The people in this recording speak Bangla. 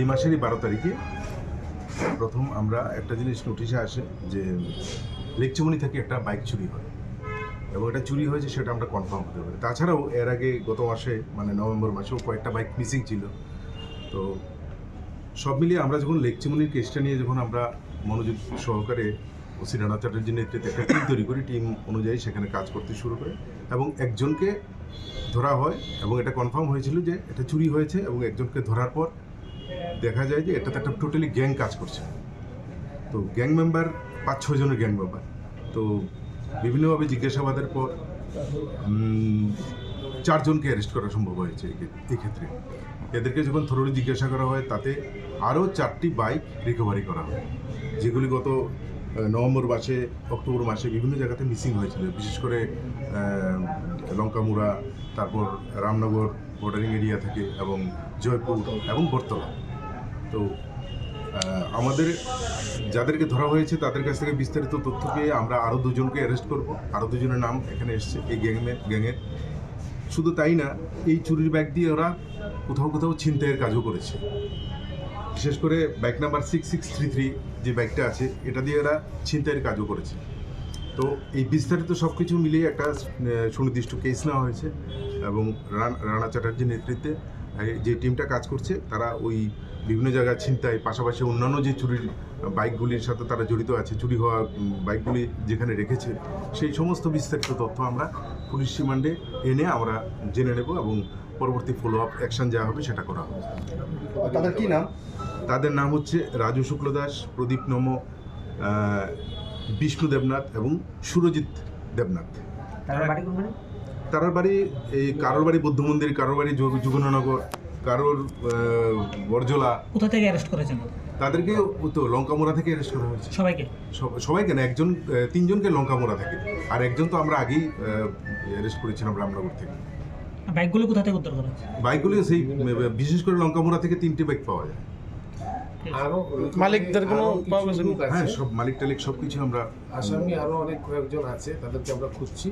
এই মাসেরই 12 তারিখে প্রথম আমরা একটা জিনিস নোটিশে আসে যে লেকচুমনি থেকে একটা বাইক চুরি হয় এবং এটা চুরি হয়েছে সেটা আমরা কনফার্ম হতে পারি। তাছাড়াও এর আগে গত মাসে মানে নভেম্বর মাসেও কয়েকটা বাইক মিসিং ছিল। তো সব মিলিয়ে আমরা যখন লেকচুমনির কেসটা নিয়ে যখন আমরা মনোযোগ সহকারে ওসি রানা চ্যাটার্জির নেতৃত্বে একটা টিম তৈরি করি, টিম অনুযায়ী সেখানে কাজ করতে শুরু করে এবং একজনকে ধরা হয় এবং এটা কনফার্ম হয়েছিল যে এটা চুরি হয়েছে এবং একজনকে ধরার পর দেখা যায় যে এটাতে একটা টোটালি গ্যাং কাজ করছে। তো গ্যাং মেম্বার 5-6 জনের গ্যাং মেম্বার। তো বিভিন্নভাবে জিজ্ঞাসাবাদের পর 4 জনকে অ্যারেস্ট করা সম্ভব হয়েছে এই ক্ষেত্রে। এদেরকে যখন থরলি জিজ্ঞাসা করা হয় তাতে আরও 4টি বাইক রিকভারি করা হয়, যেগুলি গত নভেম্বর মাসে অক্টোবর মাসে বিভিন্ন জায়গাতে মিসিং হয়েছিল, বিশেষ করে লঙ্কামুড়া, তারপর রামনগর বর্ডারিং এরিয়া থেকে এবং জয়পুর এবং বর্তলা। তো আমাদের যাদেরকে ধরা হয়েছে তাদের কাছ থেকে বিস্তারিত তথ্য পেয়ে আমরা আরও 2 জনকে অ্যারেস্ট করব। আরও 2 জনের নাম এখানে এসছে এই গ্যাংয়ের। শুধু তাই না, এই চুরির ব্যাগ দিয়ে ওরা কোথাও কোথাও ছিনতাইয়ের কাজও করেছে। বিশেষ করে বাইক নাম্বার 6633 যে বাইকটা আছে এটা দিয়ে এরা ছিনতাইয়ের কাজও করেছে। তো এই বিস্তারিত সব কিছু মিলিয়ে একটা সুনির্দিষ্ট কেস নেওয়া হয়েছে এবং রানা চ্যাটার্জির নেতৃত্বে যে টিমটা কাজ করছে তারা ওই বিভিন্ন জায়গায় ছিনতাই পাশাপাশি অন্যান্য যে চুরির বাইকগুলির সাথে তারা জড়িত আছে, চুরি হওয়া বাইকগুলি যেখানে রেখেছে সেই সমস্ত বিস্তারিত তথ্য আমরা পুলিশ রিমান্ডে এনে আমরা জেনে নেব এবং পরবর্তী ফলো আপ অ্যাকশন যা হবে সেটা করা হবে। তাদের কি নাম? তাদের নাম হচ্ছে রাজু শুক্লদাস, প্রদীপ নম, বিষ্ণু দেবনাথ এবং সুরজিৎ দেবনাথ। তারার বাড়ি এই কারোর বাড়ি বুদ্ধ মন্দির, কারোর বাড়ি যুগননগর, কারোর বরজলা। কোথা থেকে অ্যারেস্ট করেছেন? তাদেরকে তো লঙ্কামোড়া থেকে অ্যারেস্ট করা হয়েছে। সবাইকে? সবাইকে না, 3জনকে লঙ্কামোড়া থেকে, আর একজন তো আমরা আগেই অ্যারেস্ট করেছিলাম রামনগর থেকে। বাইকগুলো কোথা থেকে উদ্ধার করা হয়েছে? বাইকগুলি সেই বিশেষ করে লঙ্কামোড়া থেকে 3টি বাইক পাওয়া যায়। আরো মালিকদের কোনো পাওয়া গেছে? হ্যাঁ, সব মালিক টালিক সব কিছু আমরা আসামি আরো অনেক কয়েকজন আছে, তাদেরকে আমরা খুঁজছি।